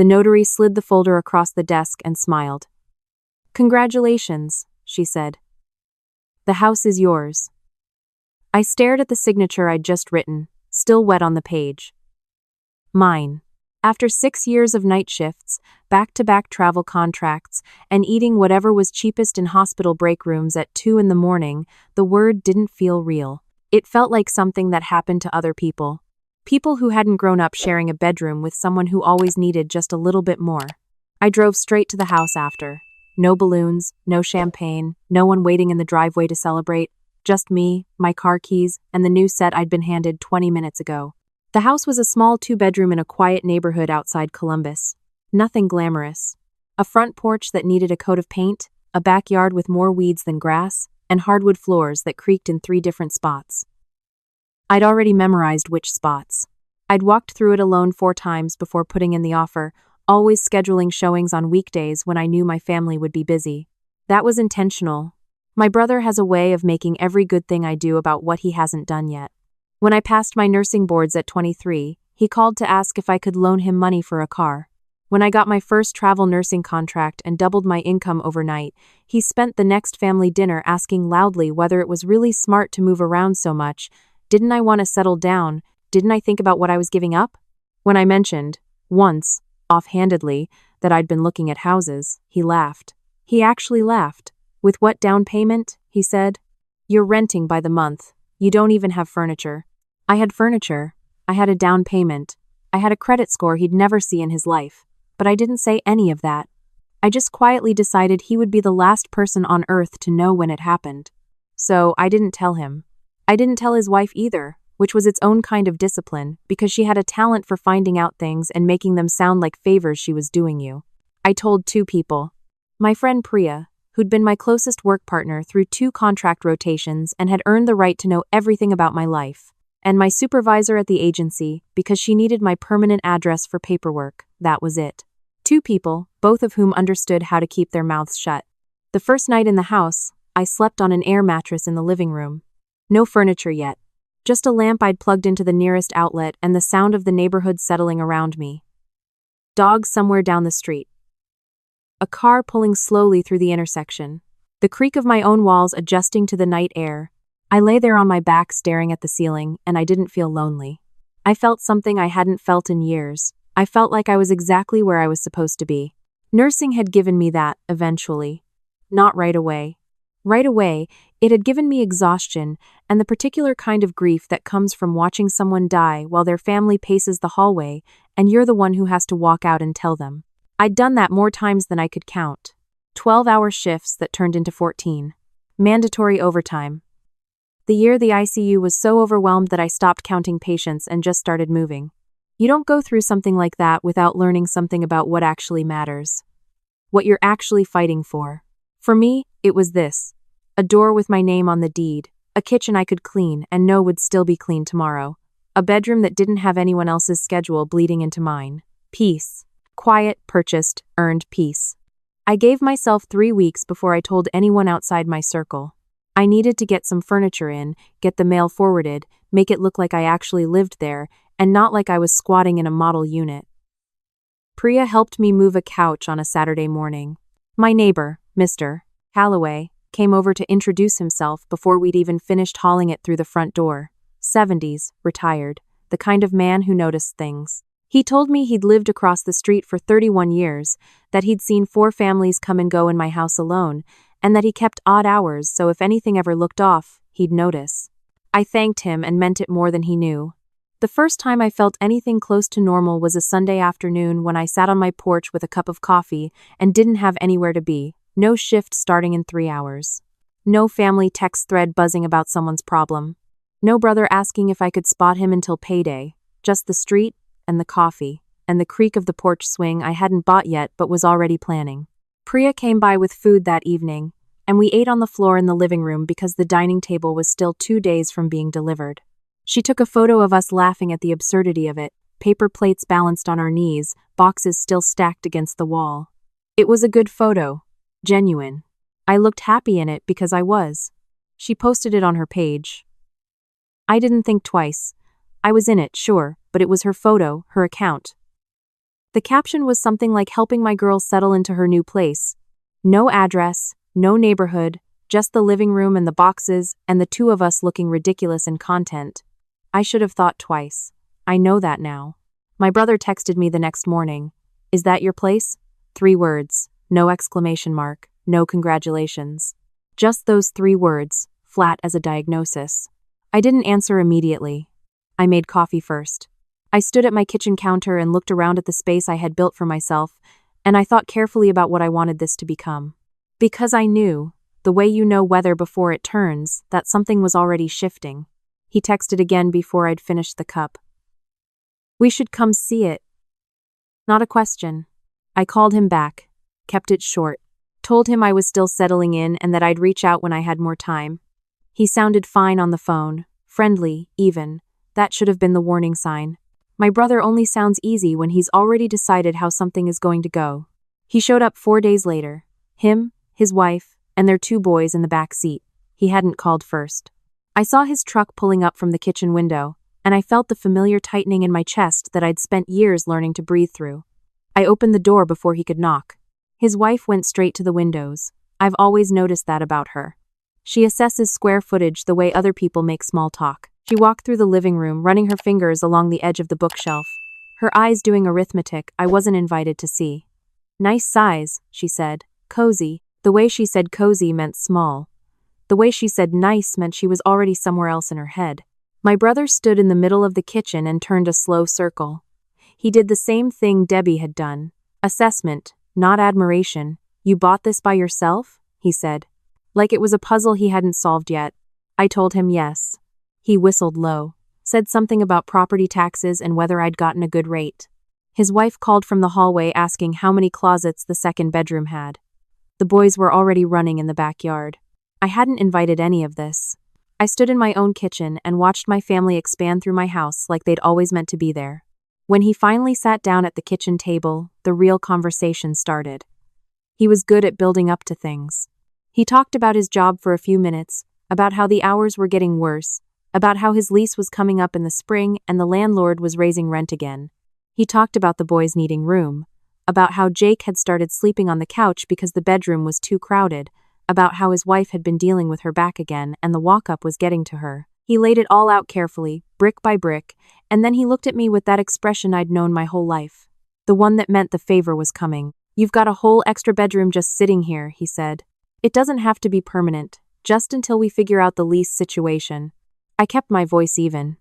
The notary slid the folder across the desk and smiled. "Congratulations," she said. "The house is yours." I stared at the signature I'd just written, still wet on the page. Mine. After 6 years of night shifts, back-to-back travel contracts, and eating whatever was cheapest in hospital break rooms at 2 in the morning, the word didn't feel real. It felt like something that happened to other people. People who hadn't grown up sharing a bedroom with someone who always needed just a little bit more. I drove straight to the house after. No balloons, no champagne, no one waiting in the driveway to celebrate. Just me, my car keys, and the new set I'd been handed 20 minutes ago. The house was a small 2-bedroom in a quiet neighborhood outside Columbus. Nothing glamorous. A front porch that needed a coat of paint, a backyard with more weeds than grass, and hardwood floors that creaked in 3 different spots. I'd already memorized which spots. I'd walked through it alone 4 times before putting in the offer, always scheduling showings on weekdays when I knew my family would be busy. That was intentional. My brother has a way of making every good thing I do about what he hasn't done yet. When I passed my nursing boards at 23, he called to ask if I could loan him money for a car. When I got my first travel nursing contract and doubled my income overnight, he spent the next family dinner asking loudly whether it was really smart to move around so much. Didn't I want to settle down? Didn't I think about what I was giving up? When I mentioned, once, offhandedly, that I'd been looking at houses, he laughed. He actually laughed. "With what down payment?" he said. "You're renting by the month. You don't even have furniture." I had furniture. I had a down payment. I had a credit score he'd never see in his life. But I didn't say any of that. I just quietly decided he would be the last person on earth to know when it happened. So I didn't tell him. I didn't tell his wife either, which was its own kind of discipline, because she had a talent for finding out things and making them sound like favors she was doing you. I told 2 people. My friend Priya, who'd been my closest work partner through 2 contract rotations and had earned the right to know everything about my life. And my supervisor at the agency, because she needed my permanent address for paperwork. That was it. 2 people, both of whom understood how to keep their mouths shut. The first night in the house, I slept on an air mattress in the living room. No furniture yet. Just a lamp I'd plugged into the nearest outlet and the sound of the neighborhood settling around me. Dogs somewhere down the street. A car pulling slowly through the intersection. The creak of my own walls adjusting to the night air. I lay there on my back staring at the ceiling, and I didn't feel lonely. I felt something I hadn't felt in years. I felt like I was exactly where I was supposed to be. Nursing had given me that, eventually. Not right away. Right away, it had given me exhaustion and the particular kind of grief that comes from watching someone die while their family paces the hallway and you're the one who has to walk out and tell them. I'd done that more times than I could count. 12-hour shifts that turned into 14. Mandatory overtime. The year the ICU was so overwhelmed that I stopped counting patients and just started moving. You don't go through something like that without learning something about what actually matters. What you're actually fighting for. For me, it was this. A door with my name on the deed, a kitchen I could clean and know would still be clean tomorrow, a bedroom that didn't have anyone else's schedule bleeding into mine. Peace. Quiet, purchased, earned peace. I gave myself 3 weeks before I told anyone outside my circle. I needed to get some furniture in, get the mail forwarded, make it look like I actually lived there, and not like I was squatting in a model unit. Priya helped me move a couch on a Saturday morning. My neighbor, Mr. Calloway, came over to introduce himself before we'd even finished hauling it through the front door. 70s, retired, the kind of man who noticed things. He told me he'd lived across the street for 31 years, that he'd seen 4 families come and go in my house alone, and that he kept odd hours so if anything ever looked off, he'd notice. I thanked him and meant it more than he knew. The first time I felt anything close to normal was a Sunday afternoon when I sat on my porch with a cup of coffee and didn't have anywhere to be. No shift starting in 3 hours. No family text thread buzzing about someone's problem. No brother asking if I could spot him until payday. Just the street, and the coffee, and the creak of the porch swing I hadn't bought yet but was already planning. Priya came by with food that evening, and we ate on the floor in the living room because the dining table was still 2 days from being delivered. She took a photo of us laughing at the absurdity of it, paper plates balanced on our knees, boxes still stacked against the wall. It was a good photo. Genuine. I looked happy in it because I was. She posted it on her page. I didn't think twice. I was in it, sure, but it was her photo, her account. The caption was something like helping my girl settle into her new place. No address, no neighborhood, just the living room and the boxes, and the two of us looking ridiculous in content. I should have thought twice. I know that now. My brother texted me the next morning. Is that your place? 3 words. No exclamation mark. No congratulations. Just those 3 words, flat as a diagnosis. I didn't answer immediately. I made coffee first. I stood at my kitchen counter and looked around at the space I had built for myself, and I thought carefully about what I wanted this to become. Because I knew, the way you know weather before it turns, that something was already shifting. He texted again before I'd finished the cup. We should come see it. Not a question. I called him back, kept it short, told him I was still settling in and that I'd reach out when I had more time. He sounded fine on the phone, friendly, even. That should have been the warning sign. My brother only sounds easy when he's already decided how something is going to go. He showed up 4 days later. Him, his wife, and their 2 boys in the back seat. He hadn't called first. I saw his truck pulling up from the kitchen window, and I felt the familiar tightening in my chest that I'd spent years learning to breathe through. I opened the door before he could knock. His wife went straight to the windows. I've always noticed that about her. She assesses square footage the way other people make small talk. She walked through the living room, running her fingers along the edge of the bookshelf, her eyes doing arithmetic I wasn't invited to see. Nice size, she said. Cozy. The way she said cozy meant small. The way she said nice meant she was already somewhere else in her head. My brother stood in the middle of the kitchen and turned a slow circle. He did the same thing Debbie had done. Assessment, not admiration. You bought this by yourself? He said. Like it was a puzzle he hadn't solved yet. I told him yes. He whistled low, said something about property taxes and whether I'd gotten a good rate. His wife called from the hallway asking how many closets the second bedroom had. The boys were already running in the backyard. I hadn't invited any of this. I stood in my own kitchen and watched my family expand through my house like they'd always meant to be there. When he finally sat down at the kitchen table, the real conversation started. He was good at building up to things. He talked about his job for a few minutes, about how the hours were getting worse, about how his lease was coming up in the spring and the landlord was raising rent again. He talked about the boys needing room, about how Jake had started sleeping on the couch because the bedroom was too crowded, about how his wife had been dealing with her back again and the walk-up was getting to her. He laid it all out carefully, brick by brick, and then he looked at me with that expression I'd known my whole life. The one that meant the favor was coming. You've got a whole extra bedroom just sitting here, he said. It doesn't have to be permanent, just until we figure out the lease situation. I kept my voice even.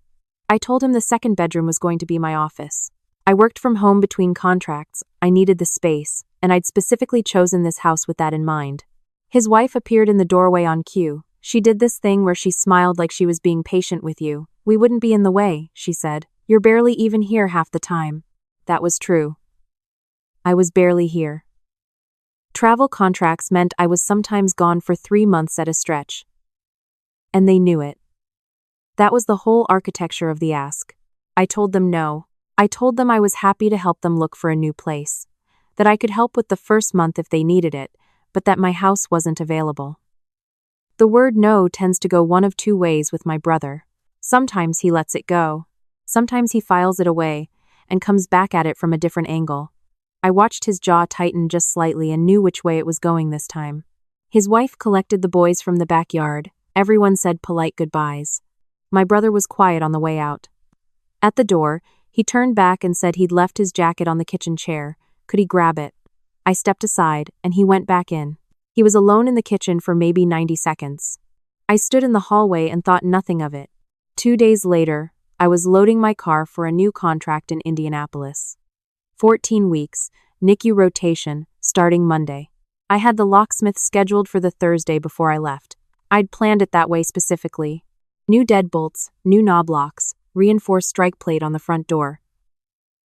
I told him the second bedroom was going to be my office. I worked from home between contracts, I needed the space, and I'd specifically chosen this house with that in mind. His wife appeared in the doorway on cue. She did this thing where she smiled like she was being patient with you. We wouldn't be in the way, she said. You're barely even here half the time. That was true. I was barely here. Travel contracts meant I was sometimes gone for 3 months at a stretch. And they knew it. That was the whole architecture of the ask. I told them no. I told them I was happy to help them look for a new place. That I could help with the first month if they needed it, but that my house wasn't available. The word no tends to go one of 2 ways with my brother. Sometimes he lets it go. Sometimes he files it away and comes back at it from a different angle. I watched his jaw tighten just slightly and knew which way it was going this time. His wife collected the boys from the backyard. Everyone said polite goodbyes. My brother was quiet on the way out. At the door, he turned back and said he'd left his jacket on the kitchen chair. Could he grab it? I stepped aside, and he went back in. He was alone in the kitchen for maybe 90 seconds. I stood in the hallway and thought nothing of it. 2 days later, I was loading my car for a new contract in Indianapolis. 14 weeks, NICU rotation, starting Monday. I had the locksmith scheduled for the Thursday before I left. I'd planned it that way specifically. New deadbolts, new knob locks, reinforced strike plate on the front door.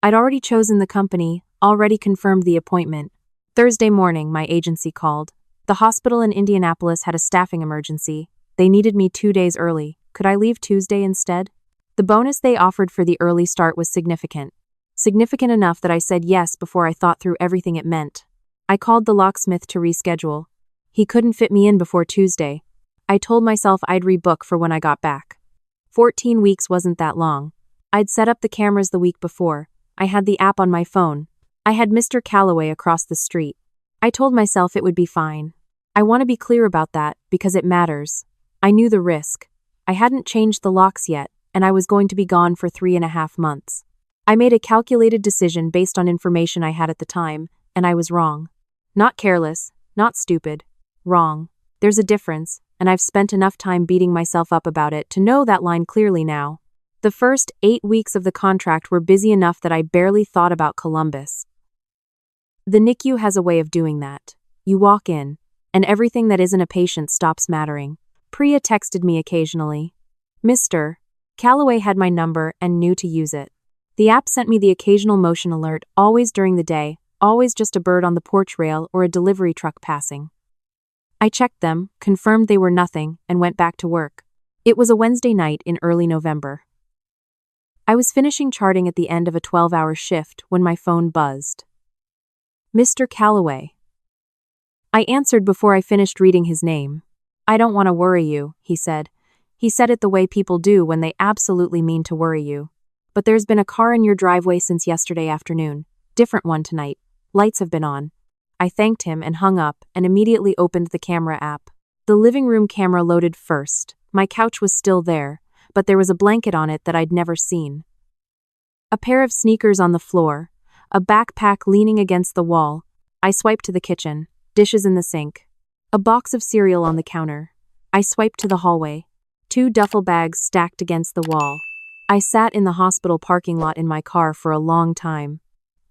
I'd already chosen the company, already confirmed the appointment. Thursday morning, my agency called. The hospital in Indianapolis had a staffing emergency. They needed me 2 days early. Could I leave Tuesday instead? The bonus they offered for the early start was significant. Significant enough that I said yes before I thought through everything it meant. I called the locksmith to reschedule. He couldn't fit me in before Tuesday. I told myself I'd rebook for when I got back. 14 weeks wasn't that long. I'd set up the cameras the week before. I had the app on my phone. I had Mr. Calloway across the street. I told myself it would be fine. I want to be clear about that because it matters. I knew the risk. I hadn't changed the locks yet, and I was going to be gone for 3.5 months. I made a calculated decision based on information I had at the time, and I was wrong. Not careless, not stupid. Wrong. There's a difference, and I've spent enough time beating myself up about it to know that line clearly now. The first 8 weeks of the contract were busy enough that I barely thought about Columbus. The NICU has a way of doing that. You walk in, and everything that isn't a patient stops mattering. Priya texted me occasionally. Mr. Calloway had my number and knew to use it. The app sent me the occasional motion alert, always during the day, always just a bird on the porch rail or a delivery truck passing. I checked them, confirmed they were nothing, and went back to work. It was a Wednesday night in early November. I was finishing charting at the end of a 12-hour shift when my phone buzzed. Mr. Calloway. I answered before I finished reading his name. I don't want to worry you, he said. He said it the way people do when they absolutely mean to worry you. But there's been a car in your driveway since yesterday afternoon. Different one tonight. Lights have been on. I thanked him and hung up and immediately opened the camera app. The living room camera loaded first. My couch was still there, but there was a blanket on it that I'd never seen. A pair of sneakers on the floor. A backpack leaning against the wall. I swiped to the kitchen. Dishes in the sink. A box of cereal on the counter. I swiped to the hallway. 2 duffel bags stacked against the wall. I sat in the hospital parking lot in my car for a long time.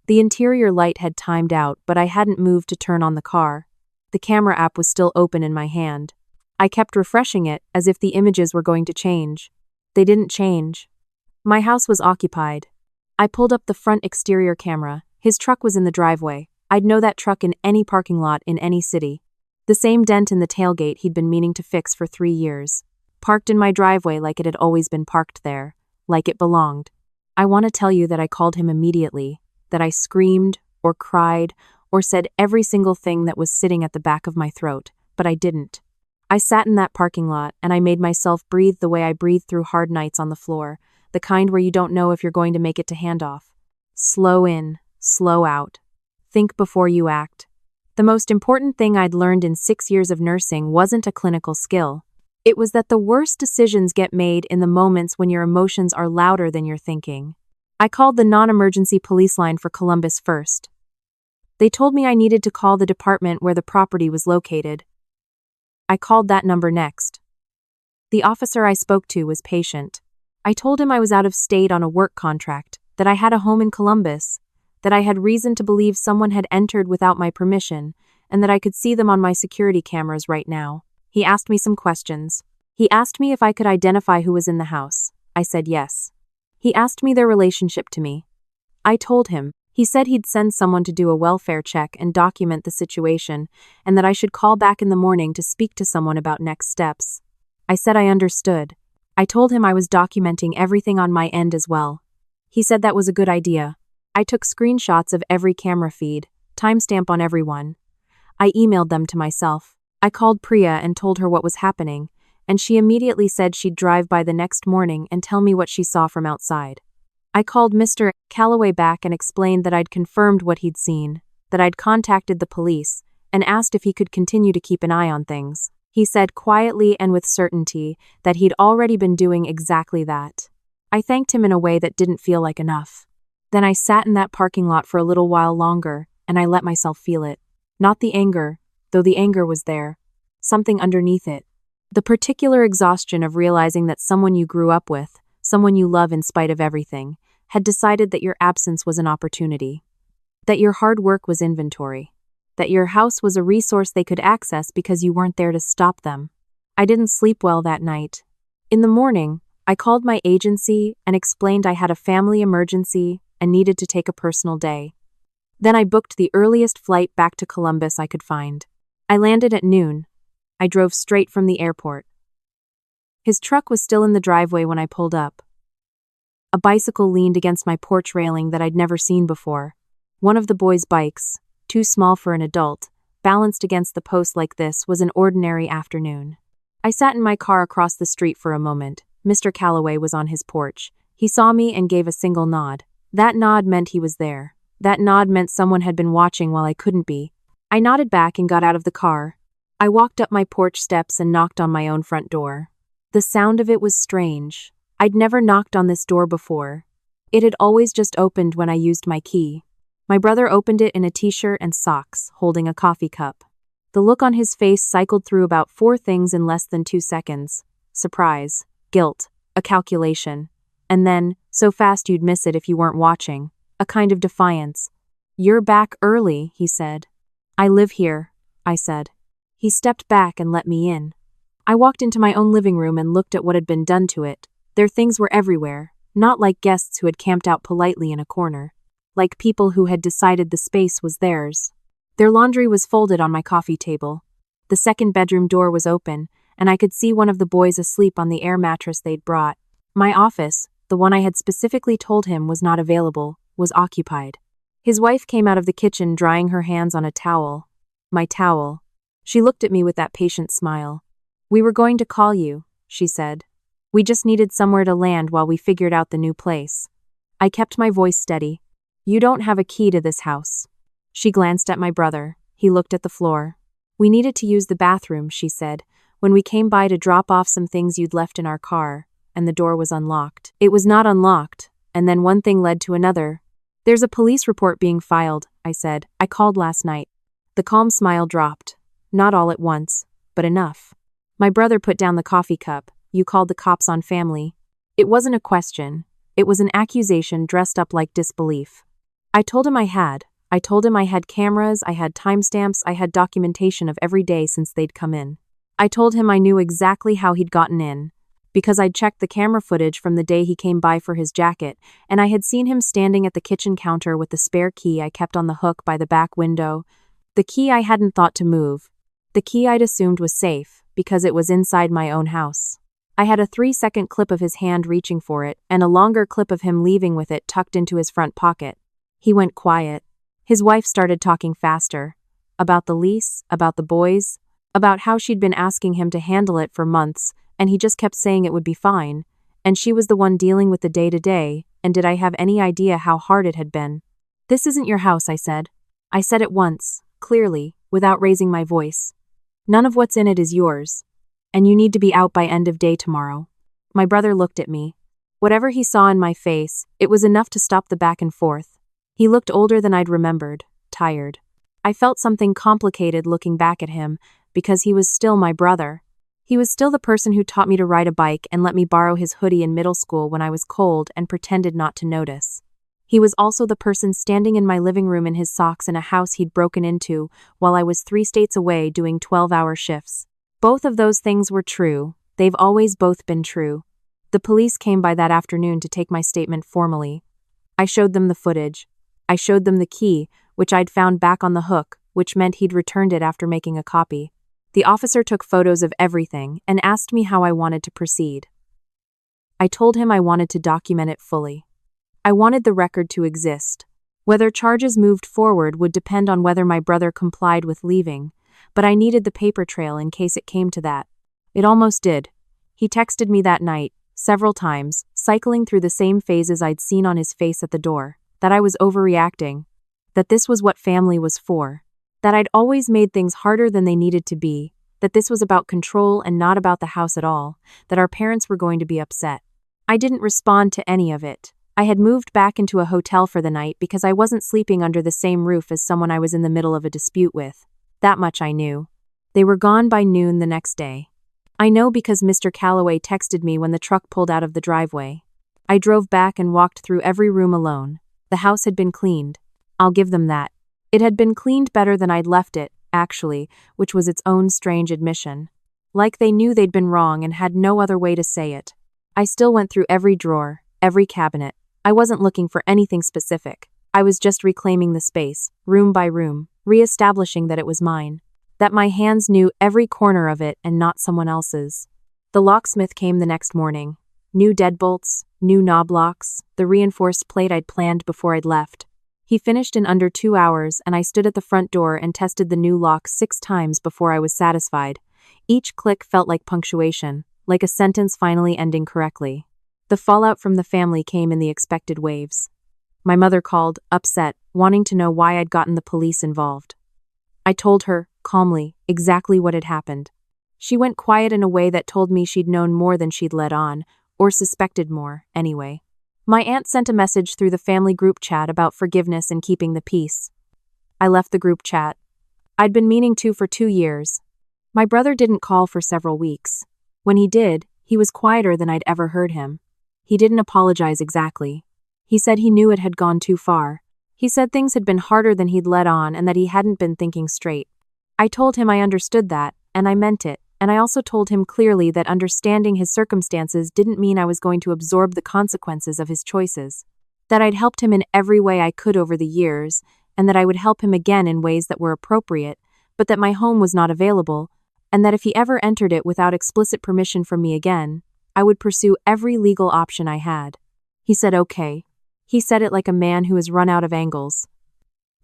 The interior light had timed out, but I hadn't moved to turn on the car. The camera app was still open in my hand. I kept refreshing it as if the images were going to change. They didn't change. My house was occupied. I pulled up the front exterior camera. His truck was in the driveway. I'd know that truck in any parking lot in any city. The same dent in the tailgate he'd been meaning to fix for 3 years. Parked in my driveway like it had always been parked there, like it belonged. I want to tell you that I called him immediately, that I screamed or cried or said every single thing that was sitting at the back of my throat, but I didn't. I sat in that parking lot and I made myself breathe the way I breathe through hard nights on the floor, the kind where you don't know if you're going to make it to handoff. Slow in, slow out. Think before you act. The most important thing I'd learned in 6 years of nursing wasn't a clinical skill. It was that the worst decisions get made in the moments when your emotions are louder than your thinking. I called the non-emergency police line for Columbus first. They told me I needed to call the department where the property was located. I called that number next. The officer I spoke to was patient. I told him I was out of state on a work contract, that I had a home in Columbus, that I had reason to believe someone had entered without my permission, and that I could see them on my security cameras right now. He asked me some questions. He asked me if I could identify who was in the house. I said yes. He asked me their relationship to me. I told him. He said he'd send someone to do a welfare check and document the situation, and that I should call back in the morning to speak to someone about next steps. I said I understood. I told him I was documenting everything on my end as well. He said that was a good idea. I took screenshots of every camera feed, timestamp on everyone. I emailed them to myself. I called Priya and told her what was happening, and she immediately said she'd drive by the next morning and tell me what she saw from outside. I called Mr. Calloway back and explained that I'd confirmed what he'd seen, that I'd contacted the police, and asked if he could continue to keep an eye on things. He said quietly and with certainty that he'd already been doing exactly that. I thanked him in a way that didn't feel like enough. Then I sat in that parking lot for a little while longer, and I let myself feel it. Not the anger, though the anger was there. Something underneath it. The particular exhaustion of realizing that someone you grew up with, someone you love in spite of everything, had decided that your absence was an opportunity. That your hard work was inventory. That your house was a resource they could access because you weren't there to stop them. I didn't sleep well that night. In the morning, I called my agency and explained I had a family emergency and needed to take a personal day. Then I booked the earliest flight back to Columbus I could find. I landed at noon. I drove straight from the airport. His truck was still in the driveway when I pulled up. A bicycle leaned against my porch railing that I'd never seen before. One of the boys' bikes, too small for an adult, balanced against the post like this was an ordinary afternoon. I sat in my car across the street for a moment. Mr. Calloway was on his porch. He saw me and gave a single nod. That nod meant he was there. That nod meant someone had been watching while I couldn't be. I nodded back and got out of the car. I walked up my porch steps and knocked on my own front door. The sound of it was strange. I'd never knocked on this door before. It had always just opened when I used my key. My brother opened it in a t-shirt and socks, holding a coffee cup. The look on his face cycled through about 4 things in less than 2 seconds. Surprise, guilt, a calculation. And then, so fast you'd miss it if you weren't watching, a kind of defiance. "You're back early," he said. "I live here," I said. He stepped back and let me in. I walked into my own living room and looked at what had been done to it. Their things were everywhere, not like guests who had camped out politely in a corner. Like people who had decided the space was theirs. Their laundry was folded on my coffee table. The second bedroom door was open, and I could see one of the boys asleep on the air mattress they'd brought. My office, the one I had specifically told him was not available, was occupied. His wife came out of the kitchen drying her hands on a towel. My towel. She looked at me with that patient smile. "We were going to call you," she said. "We just needed somewhere to land while we figured out the new place." I kept my voice steady. "You don't have a key to this house." She glanced at my brother. He looked at the floor. "We needed to use the bathroom," she said, "when we came by to drop off some things you'd left in our car, and the door was unlocked." It was not unlocked, and then one thing led to another. "There's a police report being filed," I said. "I called last night." The calm smile dropped. Not all at once, but enough. My brother put down the coffee cup. "You called the cops on family." It wasn't a question. It was an accusation dressed up like disbelief. I told him I had. I told him I had cameras, I had timestamps, I had documentation of every day since they'd come in. I told him I knew exactly how he'd gotten in, because I'd checked the camera footage from the day he came by for his jacket, and I had seen him standing at the kitchen counter with the spare key I kept on the hook by the back window. The key I hadn't thought to move. The key I'd assumed was safe, because it was inside my own house. I had a 3-second clip of his hand reaching for it, and a longer clip of him leaving with it tucked into his front pocket. He went quiet. His wife started talking faster. About the lease, about the boys, about how she'd been asking him to handle it for months, and he just kept saying it would be fine, and she was the one dealing with the day-to-day, and did I have any idea how hard it had been? "This isn't your house," I said. I said it once, clearly, without raising my voice. "None of what's in it is yours, and you need to be out by end of day tomorrow." My brother looked at me. Whatever he saw in my face, it was enough to stop the back and forth. He looked older than I'd remembered, tired. I felt something complicated looking back at him, because he was still my brother. He was still the person who taught me to ride a bike and let me borrow his hoodie in middle school when I was cold and pretended not to notice. He was also the person standing in my living room in his socks in a house he'd broken into while I was 3 states away doing 12-hour shifts. Both of those things were true. They've always both been true. The police came by that afternoon to take my statement formally. I showed them the footage. I showed them the key, which I'd found back on the hook, which meant he'd returned it after making a copy. The officer took photos of everything and asked me how I wanted to proceed. I told him I wanted to document it fully. I wanted the record to exist. Whether charges moved forward would depend on whether my brother complied with leaving, but I needed the paper trail in case it came to that. It almost did. He texted me that night, several times, cycling through the same phases I'd seen on his face at the door, that I was overreacting, that this was what family was for, that I'd always made things harder than they needed to be, that this was about control and not about the house at all, that our parents were going to be upset. I didn't respond to any of it. I had moved back into a hotel for the night because I wasn't sleeping under the same roof as someone I was in the middle of a dispute with. That much I knew. They were gone by noon the next day. I know because Mr. Calloway texted me when the truck pulled out of the driveway. I drove back and walked through every room alone. The house had been cleaned. I'll give them that. It had been cleaned better than I'd left it, actually, which was its own strange admission. Like they knew they'd been wrong and had no other way to say it. I still went through every drawer, every cabinet. I wasn't looking for anything specific. I was just reclaiming the space, room by room, re-establishing that it was mine. That my hands knew every corner of it and not someone else's. The locksmith came the next morning. New deadbolts, new knob locks, the reinforced plate I'd planned before I'd left. He finished in under 2 hours, and I stood at the front door and tested the new lock 6 times before I was satisfied. Each click felt like punctuation, like a sentence finally ending correctly. The fallout from the family came in the expected waves. My mother called, upset, wanting to know why I'd gotten the police involved. I told her, calmly, exactly what had happened. She went quiet in a way that told me she'd known more than she'd let on, or suspected more, anyway. My aunt sent a message through the family group chat about forgiveness and keeping the peace. I left the group chat. I'd been meaning to for 2 years. My brother didn't call for several weeks. When he did, he was quieter than I'd ever heard him. He didn't apologize exactly. He said he knew it had gone too far. He said things had been harder than he'd let on and that he hadn't been thinking straight. I told him I understood that, and I meant it, and I also told him clearly that understanding his circumstances didn't mean I was going to absorb the consequences of his choices. That I'd helped him in every way I could over the years, and that I would help him again in ways that were appropriate, but that my home was not available, and that if he ever entered it without explicit permission from me again, I would pursue every legal option I had. He said okay. He said it like a man who has run out of angles.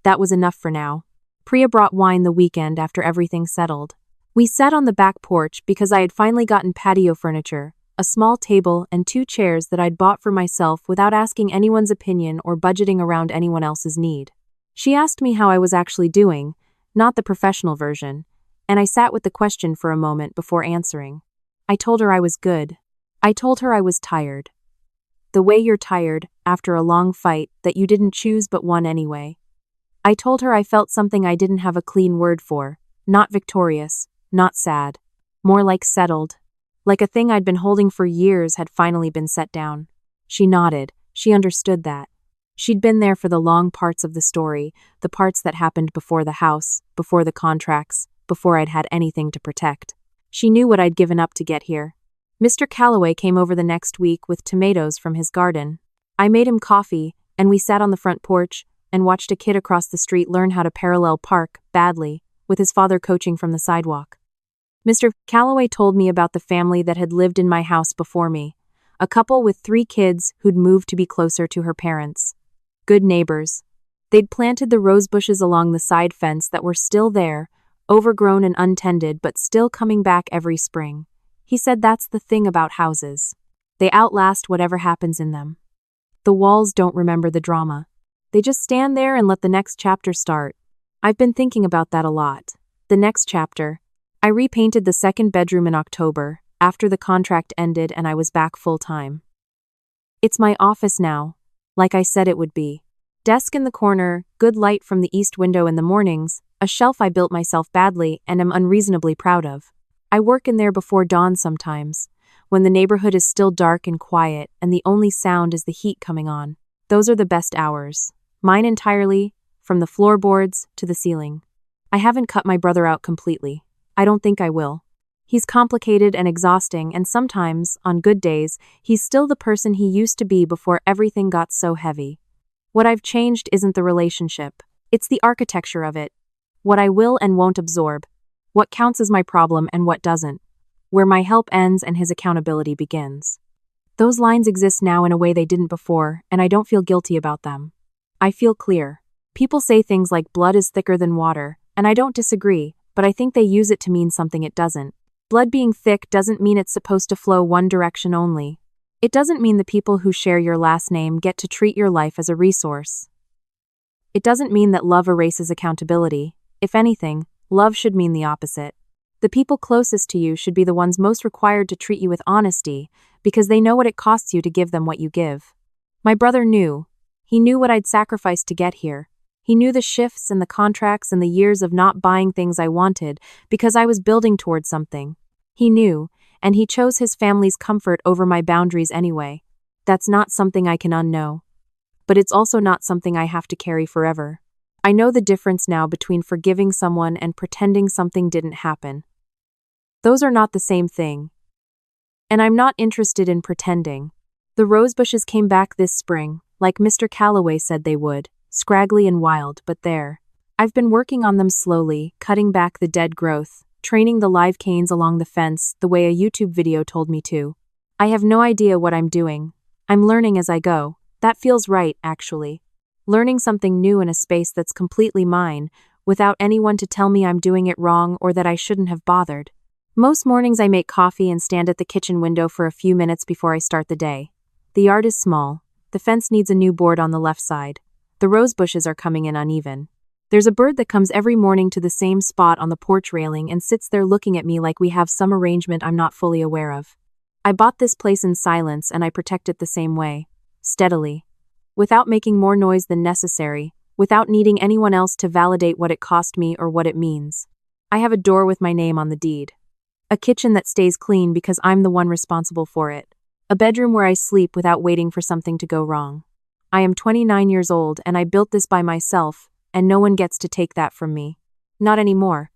That was enough for now. Priya brought wine the weekend after everything settled. We sat on the back porch because I had finally gotten patio furniture, a small table and 2 chairs that I'd bought for myself without asking anyone's opinion or budgeting around anyone else's need. She asked me how I was actually doing, not the professional version, and I sat with the question for a moment before answering. I told her I was good. I told her I was tired. The way you're tired, after a long fight that you didn't choose but won anyway. I told her I felt something I didn't have a clean word for, not victorious, not sad, more like settled, like a thing I'd been holding for years had finally been set down. She nodded. She understood that. She'd been there for the long parts of the story, the parts that happened before the house, before the contracts, before I'd had anything to protect. She knew what I'd given up to get here. Mr. Calloway came over the next week with tomatoes from his garden. I made him coffee, and we sat on the front porch and watched a kid across the street learn how to parallel park, badly, with his father coaching from the sidewalk. Mr. Calloway told me about the family that had lived in my house before me, a couple with 3 kids who'd moved to be closer to her parents. Good neighbors. They'd planted the rose bushes along the side fence that were still there, overgrown and untended but still coming back every spring. He said that's the thing about houses. They outlast whatever happens in them. The walls don't remember the drama. They just stand there and let the next chapter start. I've been thinking about that a lot. The next chapter. I repainted the 2nd bedroom in October, after the contract ended and I was back full-time. It's my office now, like I said it would be. Desk in the corner, good light from the east window in the mornings, a shelf I built myself badly and am unreasonably proud of. I work in there before dawn sometimes, when the neighborhood is still dark and quiet and the only sound is the heat coming on. Those are the best hours. Mine entirely, from the floorboards to the ceiling. I haven't cut my brother out completely. I don't think I will. He's complicated and exhausting, and sometimes, on good days, he's still the person he used to be before everything got so heavy. What I've changed isn't the relationship. It's the architecture of it. What I will and won't absorb. What counts as my problem and what doesn't. Where my help ends and his accountability begins. Those lines exist now in a way they didn't before, and I don't feel guilty about them. I feel clear. People say things like blood is thicker than water, and I don't disagree, but I think they use it to mean something it doesn't. Blood being thick doesn't mean it's supposed to flow one direction only. It doesn't mean the people who share your last name get to treat your life as a resource. It doesn't mean that love erases accountability. If anything, love should mean the opposite. The people closest to you should be the ones most required to treat you with honesty, because they know what it costs you to give them what you give. My brother knew. He knew what I'd sacrificed to get here. He knew the shifts and the contracts and the years of not buying things I wanted because I was building towards something. He knew, and he chose his family's comfort over my boundaries anyway. That's not something I can unknow. But it's also not something I have to carry forever. I know the difference now between forgiving someone and pretending something didn't happen. Those are not the same thing. And I'm not interested in pretending. The rosebushes came back this spring, like Mr. Calloway said they would, scraggly and wild, but there. I've been working on them slowly, cutting back the dead growth, training the live canes along the fence the way a YouTube video told me to. I have no idea what I'm doing. I'm learning as I go. That feels right, actually. Learning something new in a space that's completely mine, without anyone to tell me I'm doing it wrong or that I shouldn't have bothered. Most mornings I make coffee and stand at the kitchen window for a few minutes before I start the day. The yard is small, The fence needs a new board on the left side. The rose bushes are coming in uneven. There's a bird that comes every morning to the same spot on the porch railing and sits there looking at me like we have some arrangement I'm not fully aware of. I bought this place in silence and I protect it the same way. Steadily. Without making more noise than necessary, without needing anyone else to validate what it cost me or what it means. I have a door with my name on the deed. A kitchen that stays clean because I'm the one responsible for it. A bedroom where I sleep without waiting for something to go wrong. I am 29 years old and I built this by myself, and no one gets to take that from me. Not anymore.